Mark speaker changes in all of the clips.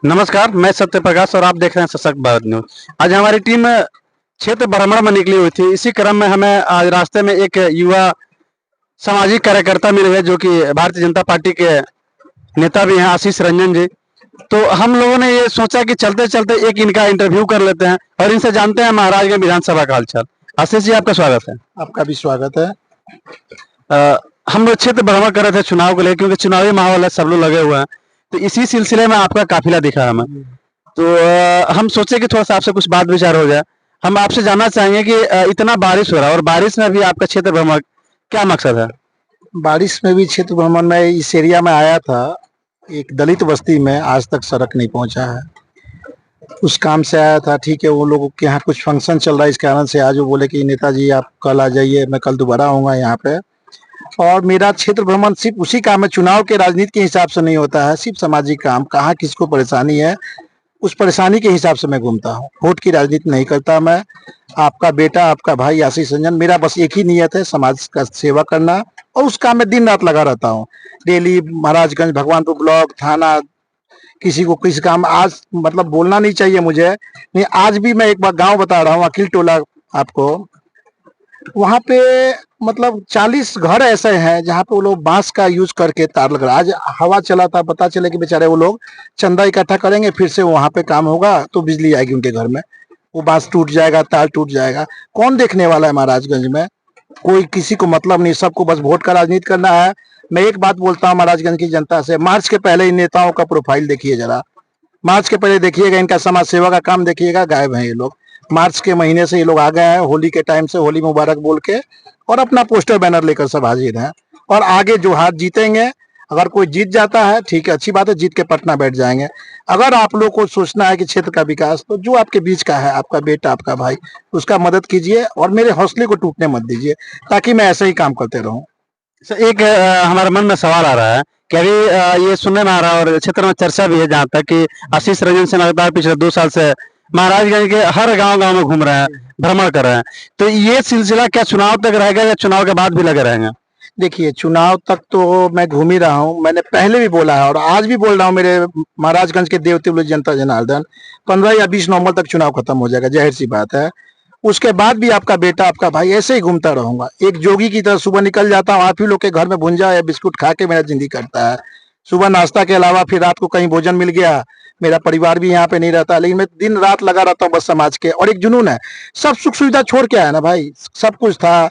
Speaker 1: नमस्कार, मैं सत्य प्रकाश और आप देख रहे हैं सशक्त भारत न्यूज। आज हमारी टीम क्षेत्र भ्रमण में निकली हुई थी। इसी क्रम में हमें आज रास्ते में एक युवा सामाजिक कार्यकर्ता मिले हैं जो कि भारतीय जनता पार्टी के नेता भी हैं, आशीष रंजन जी। तो हम लोगों ने ये सोचा कि चलते चलते एक इनका इंटरव्यू कर लेते हैं और इनसे जानते हैं महाराजगंज विधानसभा का हालचाल। आशीष जी, आपका स्वागत है।
Speaker 2: आपका भी स्वागत है।
Speaker 1: हम लोग क्षेत्र भ्रमण कर रहे थे चुनाव को लेकर, क्योंकि चुनावी माहौल है, सब लोग लगे हुए हैं। तो इसी सिलसिले में आपका काफिला दिखा हमें। तो हम सोचे कि थोड़ा सा आपसे कुछ बात विचार हो जाए। हम आपसे जानना चाहेंगे कि इतना बारिश हो रहा है और बारिश में भी आपका क्षेत्र भ्रमण, क्या मकसद है?
Speaker 2: बारिश में भी क्षेत्र भ्रमण में इस एरिया में आया था। एक दलित बस्ती में आज तक सड़क नहीं पहुंचा है, उस काम से आया था। ठीक है, वो लोगों के यहाँ कुछ फंक्शन चल रहा है, इस कारण से आज वो बोले कि नेताजी आप कल आ जाइए, मैं कल दोबारा आऊँगा यहाँ पे। और मेरा क्षेत्र भ्रमण सिर्फ उसी काम में, चुनाव के राजनीति के हिसाब से नहीं होता है, सिर्फ सामाजिक काम, कहाँ किसको परेशानी है उस परेशानी के हिसाब से मैं घूमता हूँ। वोट की राजनीति नहीं करता मैं। आपका बेटा, आपका भाई आशीष रंजन, मेरा बस एक ही नियत है, समाज का सेवा करना, और उस काम में दिन रात लगा रहता हूँ। डेली महाराजगंज, भगवानपुर ब्लॉक, थाना, किसी को किसी काम, आज मतलब बोलना नहीं चाहिए मुझे, नहीं आज भी मैं एक बार गांव बता रहा हूँ, अखिल टोला आपको। वहां पे मतलब 40 घर ऐसे हैं जहाँ पे वो लोग बांस का यूज करके तार लग रहा है। आज हवा चला था, पता चले कि बेचारे वो लोग चंदा इकट्ठा करेंगे, फिर से वहां पे काम होगा तो बिजली आएगी उनके घर में। वो बांस टूट जाएगा, तार टूट जाएगा, कौन देखने वाला है महाराजगंज में? कोई किसी को मतलब नहीं, सबको बस वोट का राजनीति करना है। मैं एक बात बोलता हूँ महाराजगंज की जनता से, मार्च के पहले इन नेताओं का प्रोफाइल देखिए जरा, मार्च के पहले देखिएगा, इनका समाज सेवा का काम देखिएगा, गायब है ये लोग। मार्च के महीने से ये लोग आ गए हैं, होली के टाइम से होली मुबारक बोल के, और अपना पोस्टर बैनर लेकर सब हाजिर हैं। और आगे जो हाथ जीतेंगे, अगर कोई जीत जाता है ठीक है, अच्छी बात है, जीत के पटना बैठ जाएंगे। अगर आप लोग को सोचना है कि क्षेत्र का विकास, तो जो आपके बीच का है, आपका बेटा, आपका भाई, उसका मदद कीजिए और मेरे हौसले को टूटने मत दीजिए, ताकि मैं ऐसे ही काम करते रहूं।
Speaker 1: एक हमारे मन में सवाल आ रहा है कि अभी ये सुनने में आ रहा है और क्षेत्र में चर्चा भी है जहाँ तक कि आशीष रंजन से लगातार पिछले 2 साल से महाराजगंज के हर गांव-गांव में घूम रहे हैं, भ्रमण कर रहे हैं। तो ये सिलसिला क्या चुनाव तक रहेगा या चुनाव के बाद भी लगे रहेंगे?
Speaker 2: देखिए, चुनाव तक तो मैं घूम ही रहा हूँ, मैंने पहले भी बोला है और आज भी बोल रहा हूँ। मेरे महाराजगंज के देवतुल्य जनता जनार्दन, 15 या 20 नवंबर तक चुनाव खत्म हो जाएगा, जाहिर सी बात है। उसके बाद भी आपका बेटा, आपका भाई ऐसे ही घूमता रहूंगा, एक जोगी की तरह सुबह निकल जाता हूँ। आप ही लोग के घर में भुंजा या बिस्कुट खा के मेरा जिंदगी कटता है। सुबह नाश्ता के अलावा फिर रात को कहीं भोजन मिल गया, मेरा परिवार भी यहाँ पे नहीं रहता, लेकिन मैं दिन रात लगा रहता हूँ बस समाज के। और एक जुनून है, सब सुख सुविधा छोड़ के आया ना भाई, सब कुछ था,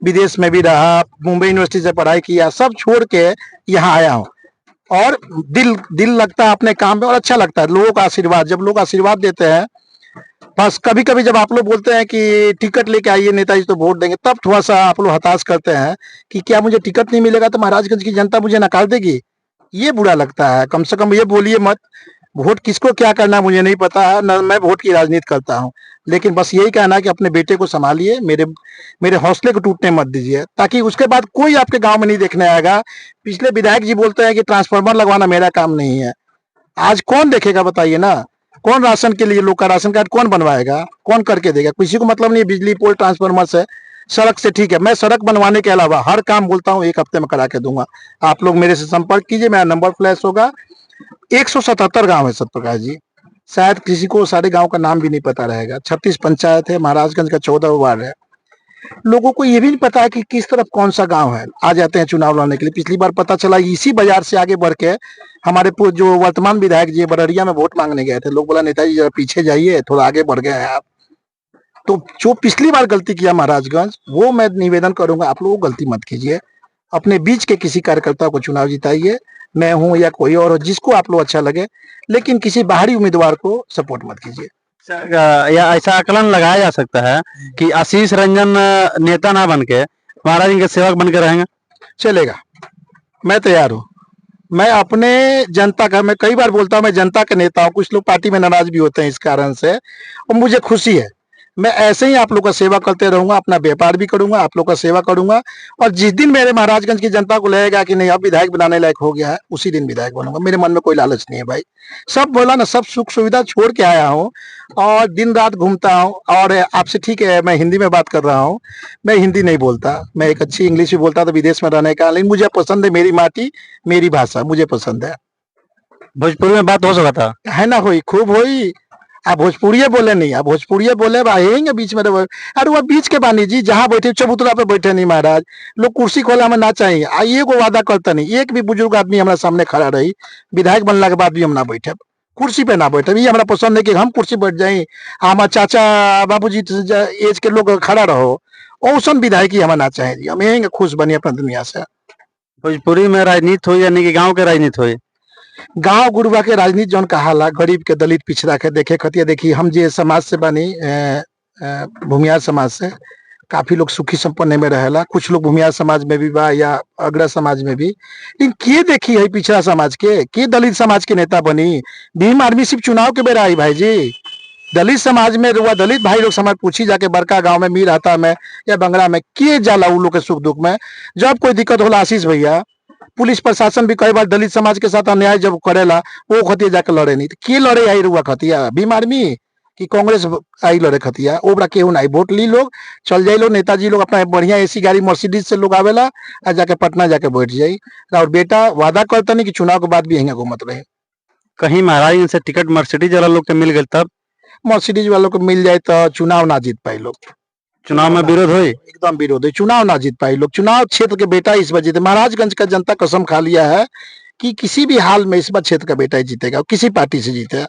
Speaker 2: विदेश में भी रहा, मुंबई यूनिवर्सिटी से पढ़ाई किया, सब छोड़ के यहाँ आया हूँ। और दिल दिल लगता है अपने काम में, और अच्छा लगता है लोगों का आशीर्वाद, जब लोग आशीर्वाद देते हैं। बस कभी कभी जब आप लोग बोलते हैं कि टिकट लेके आइए नेताजी तो वोट देंगे, तब थोड़ा सा आप लोग हताश करते हैं कि क्या मुझे टिकट नहीं मिलेगा तो महाराजगंज की जनता मुझे नकार देगी। ये बुरा लगता है, कम से कम ये बोलिए मत। वोट किसको क्या करना है मुझे नहीं पता है, न मैं वोट की राजनीति करता हूँ, लेकिन बस यही कहना है कि अपने बेटे को संभालिए, मेरे मेरे हौसले को टूटने मत दीजिए, ताकि उसके बाद कोई आपके गांव में नहीं देखने आएगा। पिछले विधायक जी बोलते हैं कि ट्रांसफार्मर लगवाना मेरा काम नहीं है, आज कौन देखेगा बताइए ना? कौन राशन के लिए लोग का राशन कार्ड कौन बनवाएगा, कौन करके देगा? किसी को मतलब नहीं, बिजली पोल ट्रांसफार्मर से, सड़क से। ठीक है, मैं सड़क बनवाने के अलावा हर काम बोलता हूँ 1 हफ्ते में करा के दूंगा। आप लोग मेरे से संपर्क कीजिए, मेरा नंबर फ्लैश होगा। 177 गांव है सतप्रकाश जी, शायद किसी को सारे गांव का नाम भी नहीं पता रहेगा। 36 पंचायत है, महाराजगंज का 14 वार्ड है। लोगों को ये भी नहीं पता है कि किस तरफ कौन सा गांव है। आ जाते हैं चुनाव लड़ने के लिए, पिछली बार पता चला इसी बाजार से आगे बढ़ के हमारे जो वर्तमान विधायक जी बररिया में वोट मांगने गए थे, लोग बोला नेताजी जरा पीछे जाइए, थोड़ा आगे बढ़ गए हैं आप। तो जो पिछली बार गलती किया महाराजगंज, वो मैं निवेदन करूंगा आप लोग गलती मत कीजिए। अपने बीच के किसी कार्यकर्ता को चुनाव जिताइए, मैं हूं या कोई और हो, जिसको आप लोग अच्छा लगे, लेकिन किसी बाहरी उम्मीदवार को सपोर्ट मत कीजिए।
Speaker 1: या ऐसा आकलन लगाया जा सकता है कि आशीष रंजन नेता ना बन के महाराज के सेवक बन के रहेंगे?
Speaker 2: चलेगा, मैं तैयार हूँ। मैं अपने जनता का, मैं कई बार बोलता हूँ मैं जनता का नेता हूँ। कुछ लोग पार्टी में नाराज भी होते हैं इस कारण से, और मुझे खुशी है। मैं ऐसे ही आप लोग का सेवा करते रहूंगा, अपना व्यापार भी करूंगा, आप लोग का सेवा करूंगा। और जिस दिन मेरे महाराजगंज की जनता को लगेगा कि नहीं अब विधायक बनाने लायक हो गया है, उसी दिन विधायक बनूंगा। मेरे मन में कोई लालच नहीं है भाई, सब बोला ना, सब सुख सुविधा छोड़ के आया हूँ और दिन रात घूमता हूँ। और आपसे ठीक है, मैं हिंदी में बात कर रहा हूँ, मैं हिंदी नहीं बोलता, मैं एक अच्छी इंग्लिश भी बोलता था विदेश में रहने का, लेकिन मुझे पसंद है मेरी माटी, मेरी भाषा मुझे पसंद है।
Speaker 1: भोजपुरी में बात हो सका था।
Speaker 2: है ना, हुई खूब हुई। आप भोजपुरिये बोले नहीं, आप भोजपुरिये बोले भाई बीच में अरे वो बीच के बानी जी, जहाँ बैठे चबूतरा पे बैठे नहीं महाराज, लोग कुर्सी खोला में ना चाहिए। आइए को वादा करता नहीं, एक भी बुजुर्ग आदमी हमारे सामने खड़ा रही विधायक बनला के बाद भी हम ना बैठे कुर्सी पे, ना बैठे। ये हमारा पसंद है कि हम कुर्सी बैठ जाए, हमारे चाचा बाबूजी एज के लोग खड़ा रहो, औसन विधायक ही हमें ना चाहे जी। हम यही खुश बनी अपना दुनिया से।
Speaker 1: भोजपुरी में राजनीति हो यानी कि गांव के राजनीति हो?
Speaker 2: गांव गुरुबा के राजनीति जौन कहाला, गरीब के दलित पिछड़ा के देखे खतिया। देखी हम जे समाज से बनी भूमियार समाज से, काफी लोग सुखी संपन्न में रहेला। कुछ लोग भूमियार समाज में भी बा या अग्र समाज में भी, लेकिन के देखी है पिछड़ा समाज के दलित समाज के नेता बनी। भीम आर्मी सिर्फ चुनाव के बेरा आई भाई जी। दलित समाज में रुआ, दलित भाई लोग समाज पूछी जाके बड़का गांव में, मीर हाता में या बंगला में, के जाला उ लोग के सुख दुख में। जब कोई दिक्कत होला आशीष भैया, पुलिस प्रशासन भी कई बार दलित समाज के साथ अन्याय जब करेला, वो खतिया जाके लड़े नहीं। के लड़े आई रुआ खतिया? भीम आर्मी कि कांग्रेस आई लड़े खतिया? ओ बड़ा केहू नहीं। वोट ली लोग, चल जाई लोग, नेताजी लोग अपना बढ़िया एसी गाड़ी मर्सिडीज से लोग आवेला और जाके पटना जाके बैठ जाई। और बेटा वादा करता नहीं कि चुनाव के बाद भी यहीं घूमत रहे।
Speaker 1: कहीं महाराज इनसे टिकट मर्सिडीज वाला लोग के मिल गए, तब
Speaker 2: मर्सिडीज वालों को मिल जाए तो चुनाव ना जीत पाए लोग।
Speaker 1: चुनाव में विरोध हो?
Speaker 2: एकदम विरोध है, चुनाव ना जीत पाए लोग। चुनाव क्षेत्र के बेटा इस बार जीते। महाराजगंज का जनता कसम खा लिया है कि किसी भी हाल में इस बार क्षेत्र का बेटा ही जीतेगा, किसी पार्टी से जीते।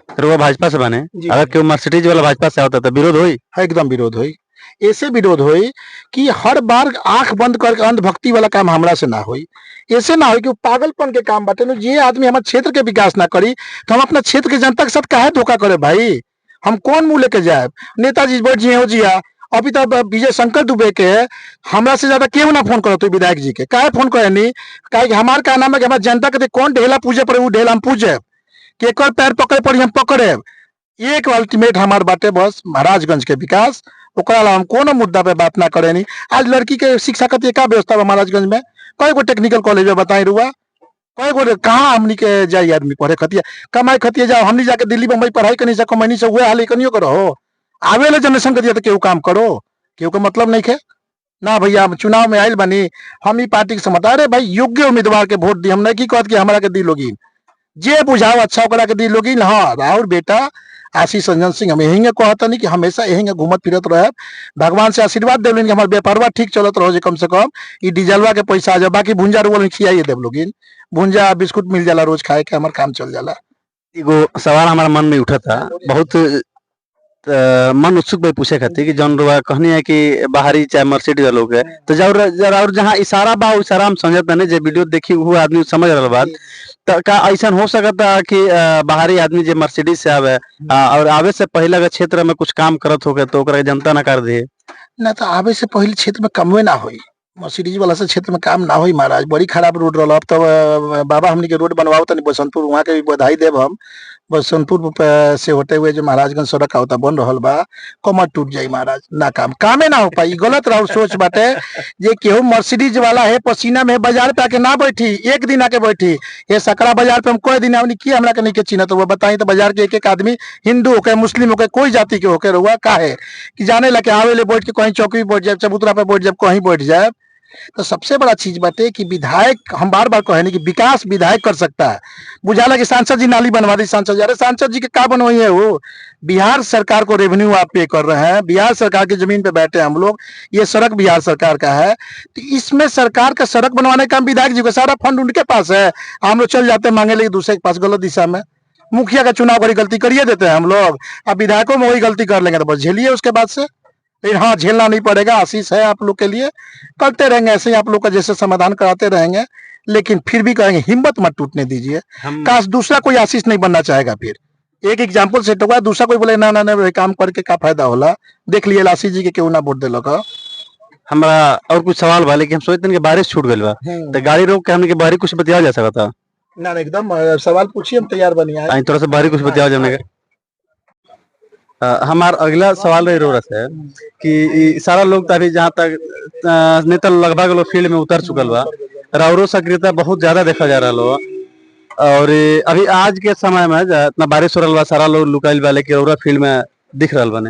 Speaker 1: फिर वो भाजपा से बने, अगर क्यों मर्सिडीज वाला भाजपा से होता तो विरोध हुई?
Speaker 2: एकदम विरोध हुई। ऐसे विरोध हुई कि हर बार आंख बंद करके अंधभक्ति वाला काम हमरा से ना हुई। ऐसे ना हो कि पागलपन के काम बाटे। ये आदमी हमारे क्षेत्र के विकास ना करी तो हम अपना क्षेत्र के जनता के साथ काहे धोखा करे भाई? हम कौन मुंह लेके जाए? नेताजी बैठ जी हो जिया, अभी तो विजय शंकर दुबे के हमरा से ज्यादा क्यों ना फोन करो तो विधायक जी के काहे फोन करे नहीं? काहे हमार का नाम है कि हमारे जनता के कौन ढेला पूजे पड़े, वो ढेला हम पूजे, केकर पैर पकड़े पड़ी हम पकड़े। एक अल्टीमेट हमार बाटे बस महाराजगंज के विकास, ओकरा ला हम कोनो मुद्दा पे बात ना करे नहीं। आज लड़की के शिक्षा के का व्यवस्था है महाराजगंज में? कई गो टेक्निकल कॉलेज में बताई रुआ, कई गो कहाँ हमनी के जाई आदमी पढ़े खतिया कमाई खतिया जाओ। हमनी जाके दिल्ली बम्बई पढ़ाई करनी से कमैनी से हुए हाल कनियो करो। आवे ले जनरेशन के तो केहू काम करो, केहू का मतलब नहीं है ना भैया। हम चुनाव में आयल बनी, हम ही पार्टी के समझ। अरे भाई योग्य उम्मीदवार के वोट दी, हम नहीं की कहत कि हमारा के दी लोगी, जे बुझाओ अच्छा ओकरा के दी लोगी। हाँ राहुल बेटा आशीष रंजन सिंह हम यही कहता नहीं कि हमेशा यही घूमत फिरत रहे। भगवान से आशीर्वाद देव कि हमारे व्यापारवा ठीक चलत रहो, कम से कम ये डीजलवा के पैसा आ जाए। बाकी भुंजा रोल खियाइए देव लोग, भुंजा बिस्कुट मिल जाला रोज खाए के, हमारे काम चल जाला।
Speaker 1: एगो सवाल हमारा मन में उठा था, बहुत मन उत्सुक भाई पूछे खातिर कि जौन रुआ कहनी है कि बाहरी चाहे मर्सिडीज लोग है तो जरा और जहाँ इशारा बा इशारा हम समझत नहीं, जे वीडियो देखी वो आदमी समझ रहा बात। तो का ऐसा हो सकता है कि बाहरी आदमी जो मर्सिडीज से आवे और आवे से पहले अगर क्षेत्र में कुछ काम करत होगे तो ओकरा जनता ना कर दे
Speaker 2: ना? तो आवे से पहले क्षेत्र में कमवे ना हुई, मर्सिडीज वाला से क्षेत्र में काम ना हुई महाराज। बड़ी खराब रोड रहा। अब तो बाबा हमनी के रोड बनवाओ तनी बसंतपुर, वहाँ के भी बधाई देव हम। बसंतपुर से होते हुए जो महाराजगंज सड़क आवता बन रहा बा, कमर टूट जाई महाराज, ना कामे ना हो पाई। गलत रहा सोच बाटे जे केहू मर्सिडीज वाला है पसीना में बाजार पे आके ना बैठी, एक दिन आके बैठी। ये सकरा बाजार पे हम कोई दिन आवनी की हमरा के नहीं के चिन्ह तो वो बताई। तो बाजार के एक एक आदमी हिंदू होके मुस्लिम होके कोई जाति के होके रुआ का है कि जाने लगे आवे ले बैठ के कहीं चौकी बैठ जाए, चबूतरा पे बैठ जाए, कहीं बैठ जाए। तो सबसे बड़ा चीज बाटे कि विधायक, हम बार बार कहे नहीं कि विकास विधायक कर सकता है। बुझाला कि सांसद जी नाली बनवा दी, सांसद जी, अरे सांसद जी के क्या बनवाई है? वो बिहार सरकार को रेवेन्यू आप पे कर रहे हैं, बिहार सरकार की जमीन पे बैठे हम लोग, ये सड़क बिहार सरकार का है। तो इसमें सरकार का सड़क बनवाने का विधायक जी को सारा फंड उनके पास है। हम लोग चल जाते हैं मांगे लेकिन दूसरे के पास, गलत दिशा में। मुखिया का चुनाव करी गलती करिए देते हैं हम लोग, अब विधायकों में वही गलती कर लेंगे तो बस झेलिए उसके बाद से। लेकिन हाँ झेलना नहीं पड़ेगा, आशीष है आप लोग के लिए, करते रहेंगे ऐसे ही आप लोग का जैसे समाधान कराते रहेंगे। लेकिन फिर भी कहेंगे हिम्मत मत टूटने दीजिए। काश दूसरा कोई आशीष नहीं बनना चाहेगा। फिर एक एग्जाम्पल सेट होगा, दूसरा कोई बोले ना ना ना काम करके क्या फायदा होला। देख लिए आशीष जी के क्यों ना वोट दिलक।
Speaker 1: हमारा और कुछ सवाल बा, लेकिन हम सोचते हैं कि बारिश छूट गई बा तो गाड़ी रोक के हमने के बाहरी कुछ बतिया जा सकता
Speaker 2: ना? एकदम सवाल पूछिए, हम तैयार बनिए।
Speaker 1: थोड़ा सा बाहरी कुछ बतिया जाने का। हमारा अगला सवाल रही रोरस है कि सारा लोग अभी जहाँ तक नेता लगभग लोग फील्ड में उतर चुकल बा, राउरो सक्रियता बहुत ज्यादा देखा जा रहा लो। और अभी आज के समय में इतना बारिश हो रहा बा, सारा लोग लुकाइल बा, लेकिन रउरा फील्ड में दिख रहा बने।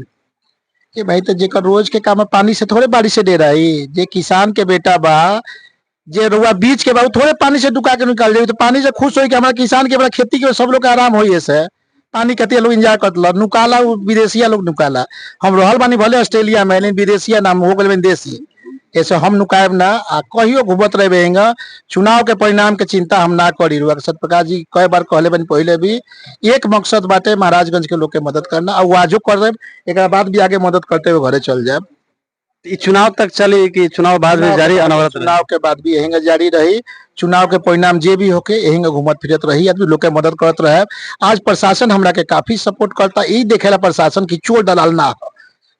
Speaker 2: ये भाई तो जेकर रोज के काम में पानी से थोड़े बारिश से दे रही, जे किसान के बेटा बा जे रुआ बीच के बाद थोड़े पानी से डुका के निकाल जाए तो पानी से खुश हो कि हमारा किसान के बड़ा खेती के सब लोग के आराम होइए से पानी कते लोग इंजॉय करतल नुकाला विदेशिया लोग नुकाला हम रहल बानी भले ऑस्ट्रेलिया में लेकिन विदेशिया नाम हो गए देसी ऐसे हम नुकायब ना आ कहियो घुमत रहे चुनाव के परिणाम के चिंता हम ना करी रुआ सत्यप्रकाश जी कई बार कहले बनी पहले भी एक मकसद बाटे महाराजगंज के लोग के मदद करना और वो आजो कर रहे एक बाद भी आगे मदद करते हुए घरे चल जाए
Speaker 1: ई चुनाव तक चली कि चुनाव बाद में जारी अनवरत रही?
Speaker 2: चुनाव के बाद भी यही जारी रही चुनाव के परिणाम जे भी होके यही घूमत फिरत रही आदमी लोग के मदद करत रहे आज प्रशासन हमरा के काफी सपोर्ट करता यही देखेला प्रशासन की चोर दलाल ना हो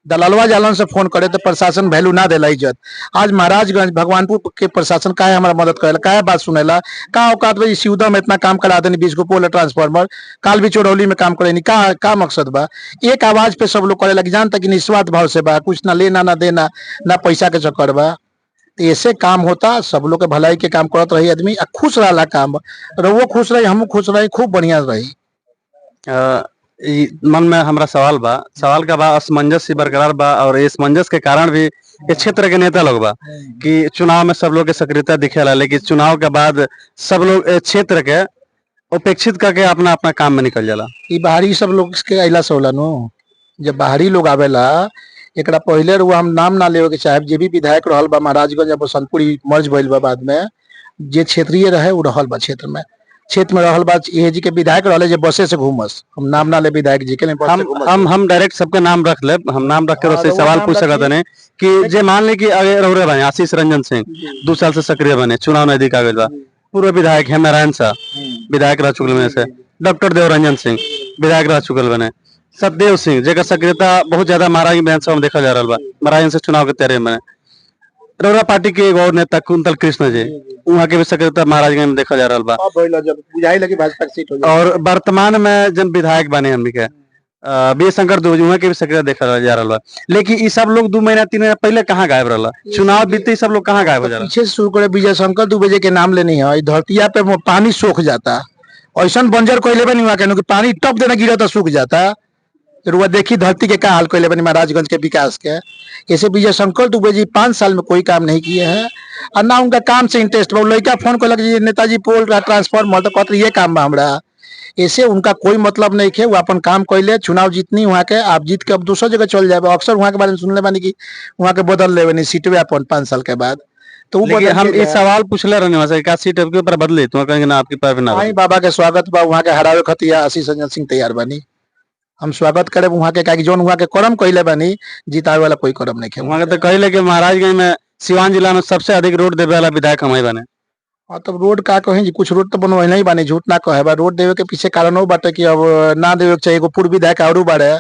Speaker 2: दलालवा जालन से फोन करे तो प्रशासन वैल्यू ना देला इज्जत आज महाराजगंज भगवानपुर के प्रशासन काहे हमारा मदद करेला काहे बात सुनेला का औकात भाई सिउदा में इतना काम करा देनी 20 गो पोल ट्रांसफार्मर काल भी चोरौली में काम करे का मकसद बा एक आवाज पे सब लोग करे लगे जानता कि निस्वार्थ भाव से बा कुछ ना लेना ना देना ना पैसा के चक्कर बा तो ऐसे काम होता सब लोग के भलाई के काम करत रही आदमी आ खुश रहा काम वो खुश रही हम खुश रही खूब बढ़िया रही
Speaker 1: ई मन में हमरा सवाल का बा असमंजस बरकरार बा और इस असमंजस के कारण भी इस क्षेत्र के नेता लोग बा कि चुनाव में सब लोग के सक्रियता दिखेला लेकिन चुनाव के बाद सब लोग इस क्षेत्र के उपेक्षित करके अपना अपना काम में निकल जाला।
Speaker 2: ई बाहरी सब लोग के अइला से होला नो जब बाहरी लोग आवेला एकरा पहले रुआ हम नाम ना लेवे के चाहे जे भी विधायक रहल बा महाराजगंज या बसंतपुर मर्ज भइल बा बाद में जे क्षेत्रीय रहे उ रहल बा क्षेत्र में रहल बा ये जी के विधायक रहले जे बसे से घूमस हम नाम ना ले विधायक जी के
Speaker 1: हम डायरेक्ट सबके नाम रख ले हम नाम रख के सवाल पूछ सकत नहीं कि जे मान ले कि अगर रौरे बने आशीष रंजन सिंह 2 साल से सक्रिय बने चुनाव नजदीक आ गइल बा पूर्व विधायक है नारायण शाह विधायक रह चुकल में से डॉक्टर देवरंजन सिंह विधायक रह चुकल बने सतदेव सिंह जेकर सक्रियता बहुत ज्यादा महाराज विधानसभा में देखा जा रहा बा महाराज से चुनाव के तैयारी में रौरा पार्टी के एक और नेता कुंतल कृष्ण जी वहाँ के भी सक्रियता महाराजगंज में देखा जा रहा बा और वर्तमान में जब विधायक बने हमनी के बी शंकर दुबे वहाँ के भी सक्रियता देखा जा रहा बा लेकिन ये सब लोग 2 महीना 3 महीना पहले कहाँ गायब रहा चुनाव बीते सब लोग कहाँ गायब हो जा रहा
Speaker 2: पीछे से शुरू करे विजय शंकर दुबे जी के नाम लेनी है धरतिया पे पानी सूख जाता ऐसा बंजर कोई लेबे नहीं वहाँ के पानी टप देना गिरा तो सूख जाता रुआ देखी धरती के का हाल कैले बनी महाराजगंज के विकास के ऐसे विजय शंकर दुबे जी 5 साल में कोई काम नहीं किए हैं और ना उनका काम से इंटरेस्ट बा लड़का फोन कर लगे नेताजी पोल ट्रांसफार्मर तो कहते ये काम बा हमरा ऐसे उनका कोई मतलब नहीं है वो अपन काम कैले चुनाव जीतनी वहाँ के आप जीत के अब दूसरी जगह चल जाए अक्सर वहाँ के बारे में सुनले बानी की वहाँ के बदल ले बनी सीटवे अपन 5 साल के बाद तो
Speaker 1: हम इस सवाल पूछले रहने वहां से का सीट के ऊपर बदले तो कहेंगे ना आपकी पास ना
Speaker 2: बाबा के स्वागत बा वहाँ के हरावे खतिया आशीष रंजन सिंह तैयार बनी हम स्वागत करे वहाँ के जोन वहाँ के कर्म कैले बनी जितावे वाला कोई कर्म नहीं है
Speaker 1: वहाँ के तो कहले कि महाराजगंज में सिवान जिला में सबसे अधिक रोड देवे वाला विधायक हम ही बने
Speaker 2: हाँ तब रोड का कहें जी कुछ रोड तो बनवाई नहीं बानी झूठ ना कहे बा रोड देवे के पीछे कारण हो बाटे कि अब ना देवे के चाहिए एगो पूर्व विधायक और बाड़े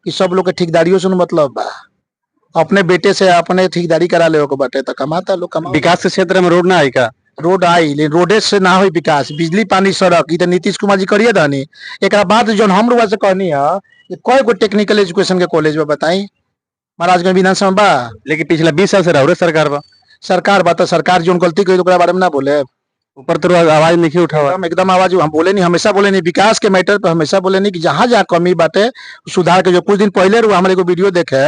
Speaker 2: कि सब लोग के ठेकेदारियों से मतलब बा अपने बेटे से अपने ठेकेदारी करा ले बाटे तो कमाता लोग कमा
Speaker 1: विकास के क्षेत्र में रोड ना आई का
Speaker 2: रोड आई लेकिन रोडे से ना हो विकास बिजली पानी सड़क ई तो नीतीश कुमार जी करिए दानी एक बाद जो हम लोग से कहनी है कई गो टेक्निकल एजुकेशन के कॉलेज में बताई महाराजगंज विधानसभा बा
Speaker 1: लेकिन पिछला 20 साल से रहो सरकार बा तो सरकार जो गलती करी बारे में ना बोले ऊपर तो आवाज नहीं उठावा
Speaker 2: एकदम आवाज हम बोले नहीं हमेशा बोले नहीं विकास के मैटर पे हमेशा बोले नहीं कि जहाँ जहाँ कमी बाटे सुधार के जो कुछ दिन पहले हमारे को वीडियो देखे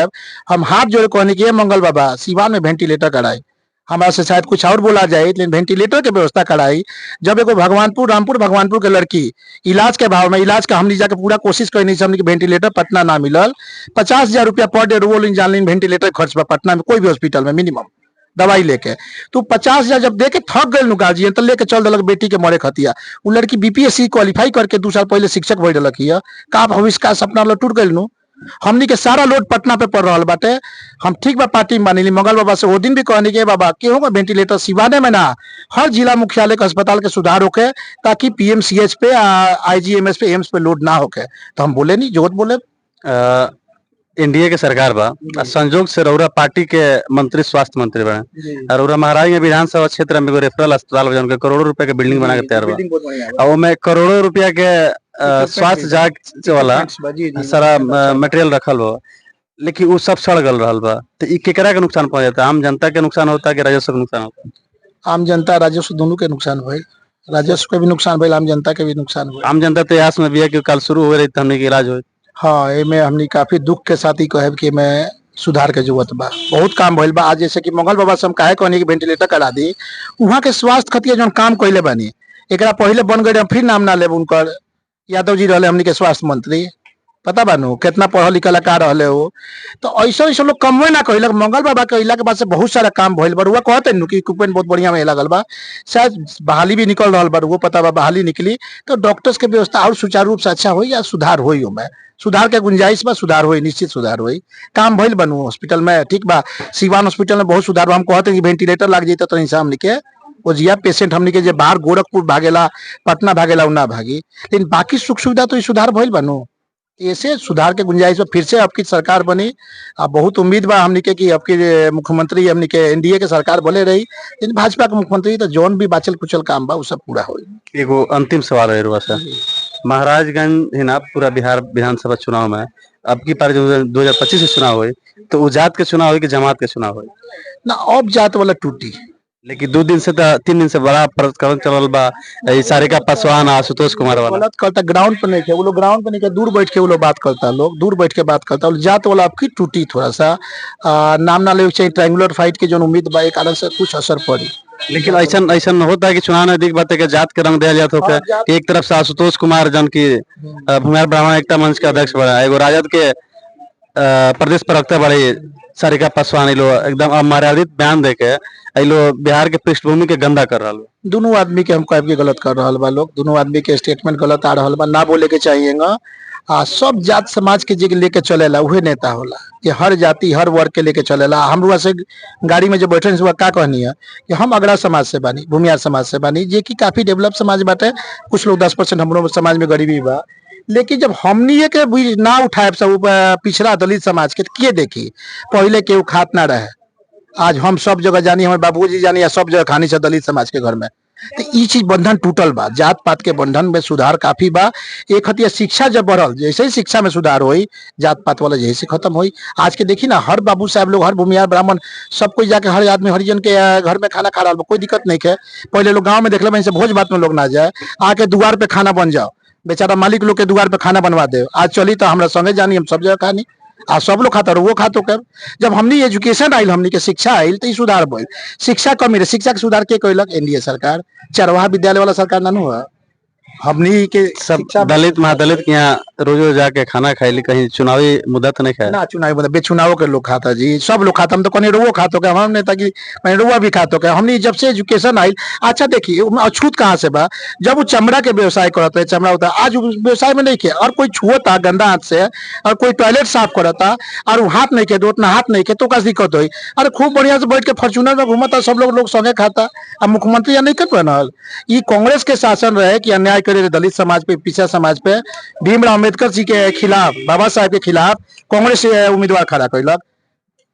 Speaker 2: हम हाथ जोड़े कहने की मंगल बाबा सिवान में वेंटिलेटर कराई हमारा से शायद कुछ और बोला जाए लेकिन वेंटिलेटर के व्यवस्था कराई जब एगो रामपुर भगवानपुर के लड़की इलाज के भाव में इलाज का हमने जाके पूरा कोशिश करी नहीं हमने वेंटिलेटर पटना ना मिलल 50,000 रुपया पर डे रोल जान वेंटिलेटर खर्च बा पटना में कोई भी हॉस्पिटल में मिनिमम दवाई लेके तो 50,000 जब दे के थक गए गार्जियन तो लेके चल दिलक बेटी के मरे खतिया वो लड़की बीपीएससी क्वालिफाई करके 2 साल पहले शिक्षक बढ़ दिलक का भविष्य का सपना टूट गए नु हमनी के सारा लोड पटना पे पड़ रहा बाटे हम ठीक बा पार्टी में मानी मंगल बाबा से वो दिन भी कहनी के बाबा के होगा वेंटिलेटर सिवाने में ना हर जिला मुख्यालय के अस्पताल के सुधार होके ताकि पीएमसीएच पे आईजीएमएस पे एम्स पे लोड ना होके तो हम बोले नहीं जोत बोले
Speaker 1: एनडीए के सरकार बा संजोग से रौरा पार्टी के मंत्री स्वास्थ्य मंत्री बने और रौरा महाराज में विधानसभा क्षेत्र में रेफरल अस्पताल बजा करोड़ों रुपए के बिल्डिंग बना के तैयार बा और में करोड़ों रुपया के स्वास्थ्य जांच वाला सारा मटेरियल रखल हो लेकिन वो सब सड़ गल रहा बा तो ई केकरा के नुकसान पहुंच जाता आम जनता के नुकसान होता कि राजस्व के नुकसान होता
Speaker 2: आम जनता राजस्व दोनों के नुकसान भइल राजस्व के भी नुकसान भइल आम जनता के भी नुकसान भइल
Speaker 1: आम जनता तो आस में भी है कि कल शुरू हो रही हमने के इलाज हो
Speaker 2: हाँ ये में हमने काफी दुख के साथ ही कहे कि मैं सुधार के जरूरत बा, बहुत काम भइल बा। आज जैसे कि मंगल बाबा से हम काहे कहनी कि वेंटिलेटर करा दी, वहाँ के स्वास्थ्य खतिया जौन काम कइले बानी, एकरा पहिले बन गए फिर नाम ना लेब उनकर। यादव जी रहले हमनी के स्वास्थ्य मंत्री, पता बानू कितना पढ़ल लिखल का रहले हो। तो ऐसा ऐसा लोग कमवे ना कहिलक, मंगल बाबा कहिला के बाद से बहुत सारा काम भइल बा। रुआ कहते नु कि इक्विपमेंट बहुत बढ़िया में लागल बा, शायद बहाली भी निकल रहल बा, रुआ पता बा बहाली निकली तो डॉक्टर्स के व्यवस्था और सुचारू रूप से अच्छा होई या सुधार होई। ओमे सुधार के गुंजाइश बा, सुधार होई, निश्चित सुधार होई। काम भइल बनू हॉस्पिटल में, ठीक बा। सिवान हॉस्पिटल में बहुत सुधार बा। हम कहते कि वेंटिलेटर लाग जाता तो इंसान हमनी के वो जिया पेशेंट हमनी के जे बाहर गोरखपुर भागेला, पटना भागेला, उ ना भागी। लेकिन बाकी सुख सुविधा तो ई सुधार भइल बनू। ऐसे सुधार के गुंजाइश में फिर से आपकी सरकार बनी। अब बहुत उम्मीद बा हमनी के कि आपकी मुख्यमंत्री हमनी के एनडीए के सरकार भले रही, लेकिन भाजपा के मुख्यमंत्री तो जौन भी बाचल कुचल काम बा उ सब पूरा होई।
Speaker 1: एगो अंतिम सवाल है रुआ से। महाराजगंज हिना पूरा बिहार विधानसभा चुनाव में अब की बार जो 2025 से चुनाव हुई, तो उ जात के चुनाव हुई कि जमात के चुनाव हुई?
Speaker 2: ना अब जात वाला टूटी।
Speaker 1: लेकिन 3 दिन से बड़ा प्रकरण चलल बा, ई सारिका पासवान आशुतोष कुमार वाला।
Speaker 2: गलत करता, ग्राउंड पे नहीं थे वो लोग, ग्राउंड पे नहीं थे, दूर बैठ के वो लोग बात करता, लोग दूर बैठ के बात करता। और जात वाला आपकी टूटी थोड़ा सा। नाम ना ले चाहिए, ट्रायंगुलर फाइट के जो उम्मीद बा, एक कारण से कुछ असर पड़ी।
Speaker 1: लेकिन ऐसा ऐसा होता है कि चुनाव नजदीक बात के जात के रंग दिया जाता हो कि एक तरफ से आशुतोष कुमार जन की भूमिहार ब्राह्मण एकता मंच के अध्यक्ष बड़ा, एगो राजद के प्रदेश प्रवक्ता बड़े सारिका पासवान, लो एकदम अमर्यादित बयान दे के लो बिहार के पृष्ठभूमि के गंदा कर रहा।
Speaker 2: दोनों आदमी के हम कह के गलत कर रहा बा लोग, दोनों आदमी के स्टेटमेंट गलत आ रहा बा, ना बोले के चाहिएगा। सब जात समाज के जे लेके चलेला उहे नेता होला, कि हर जाति हर वर्ग के लेके चलेला। हम से गाड़ी में जो बैठे हैं का कहनी है कि हम अगड़ा समाज से बानी, भूमिहार समाज से बानी, जे की काफी डेवलप समाज बाटे। कुछ लोग 10% हमरो समाज में गरीबी बा, लेकिन जब हमनी के भी ना उठाए सब पिछड़ा दलित समाज के, किए देखी पहले केहू खात ना रहे, आज हम सब जगह जानी, हमारे बाबूजी जानी, या सब जगह खानी से दलित समाज के घर में। तो ई चीज बंधन टूटल बा, जात पात के बंधन में सुधार काफी बा। एक हतिया शिक्षा जब बढ़ल, जैसे ही शिक्षा में सुधार होई, जात पात वाला जैसे खत्म होई। आज के देखी ना, हर बाबू साहब लोग, हर भूमिहार ब्राह्मण, सब कोई जाके हर आदमी हरिजन के घर में खाना खा रहा, कोई दिक्कत नहीं है। पहले लोग गाँव में देख ले भोज भात में लोग ना जाए, आके दुआर पे खाना बन जाओ, बेचारा मालिक लोग के दुआर पे खाना बनवा दे। आज चली तो हमरा संगे जानी, हम सब जगह खानी, आज सब लोग खाता वो खातो कर। जब हमनी एजुकेशन आइल, हमनी के शिक्षा आइल, तो सुधार भइल। शिक्षा कमी रहे, शिक्षा के सुधार के कैलक? एनडीए सरकार। चरवाहा विद्यालय वाला सरकार ना हुआ। हमनी के
Speaker 1: सब दलित महादलित के यहाँ रोज रोज जाके खाना खाइली, कहीं चुनावी मुद्दा तो नहीं खाया
Speaker 2: ना? चुनावी मुद्दा बेचुनाव के लोग खाता जी, सब लोग खाता। हम तो कहीं रुआ खातो के, हम नेता की रुआ भी खातो के। हमनी जब से एजुकेशन आइल, अच्छा देखिए अछूत कहाँ से बा, जब वो चमड़ा के व्यवसाय करता है, चमड़ा होता है, आज व्यवसाय में नहीं किया, और कोई छुअता गंदा हाथ से, और कोई टॉयलेट साफ करता और वो हाथ नहीं के, उतना हाथ नहीं के, तो का दिक्कत हुई? अरे खूब बढ़िया से बैठ के फॉर्च्यूनर में घूमता, सब लोग संगे खाता। अब मुख्यमंत्री या नहीं कर बनल। ये कांग्रेस के शासन रहे कि अन्याय करे दलित समाज पे, पिछड़ा समाज पे। भीमराव अम्बेडकर जी के खिलाफ, बाबा साहब के खिलाफ कांग्रेस से उम्मीदवार खड़ा कैलक।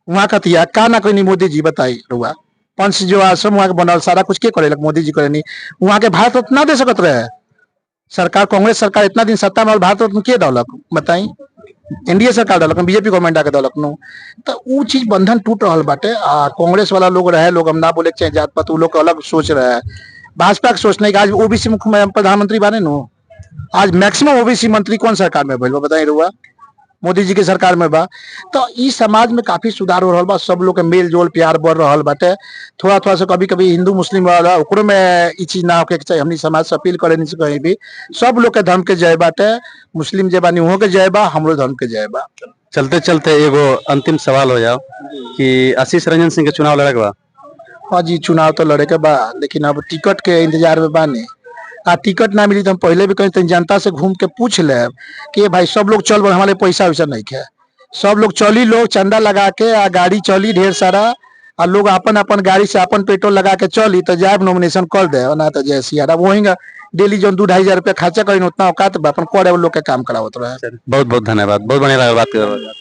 Speaker 2: वहां कथिया का ना कोई मोदी जी बताई रुआ, पंच जो आश्रम वहां के बनल, सारा कुछ के करेलक? मोदी जी करे नहीं। वहां के भारत रत्न ना दे सकत रहे सरकार, कांग्रेस सरकार इतना दिन सत्ता में, भारत रत्न के दौलक बताई? एनडीए सरकार दलक, बीजेपी गवर्नमेंट आके दलक नु। तो उ चीज बंधन टूट रहा बाटे। कांग्रेस वाला लोग रहे, लोग हम ना बोले चाहे जात पात, उ लोग अलग सोच रहे है। भाजपा के सोच नहीं, आज ओबीसी मुख्य प्रधानमंत्री बने नु। आज मैक्सिमम ओबीसी मंत्री कौन सरकार में भइल बताई रुआ? मोदी जी के सरकार में बा। तो इस समाज में काफी सुधार हो रहा बा, सब लोग के मेल जोल प्यार बढ़ रहा बाटे। थोड़ा थोड़ा से कभी कभी हिंदू मुस्लिम वाला ओकरो में ई चीज ना होके चाहिए। हमनी समाज से अपील करे नहीं कहीं भी, सब लोग के धर्म के जय बाटे। मुस्लिम जय बा, निहो के जय बा, हमरो धर्म के जय बा।
Speaker 1: चलते चलते एगो अंतिम सवाल हो जाओ कि आशीष रंजन सिंह के चुनाव लड़े के बा?
Speaker 2: हाँ जी, चुनाव तो लड़े के बा, लेकिन अब टिकट के इंतजार में बानी। टिकट ना मिली तो हम पहले भी कहीं जनता से घूम के पूछ ले कि भाई सब लोग चल, हमारे पैसा वैसा नहीं है, सब लोग चली, लोग चंदा लगा के गाड़ी चली ढेर सारा, और लोग अपन अपन गाड़ी से अपन पेट्रोल लगा के चली तो जाए नॉमिनेशन कर दे, ना तो जय सिया वही डेली जो 2-2.5 रुपया खर्चा करें, उतना औकात अपन करे लोग के काम करावत रहे।
Speaker 1: बहुत बहुत धन्यवाद, बहुत बढ़िया लगा बात कर।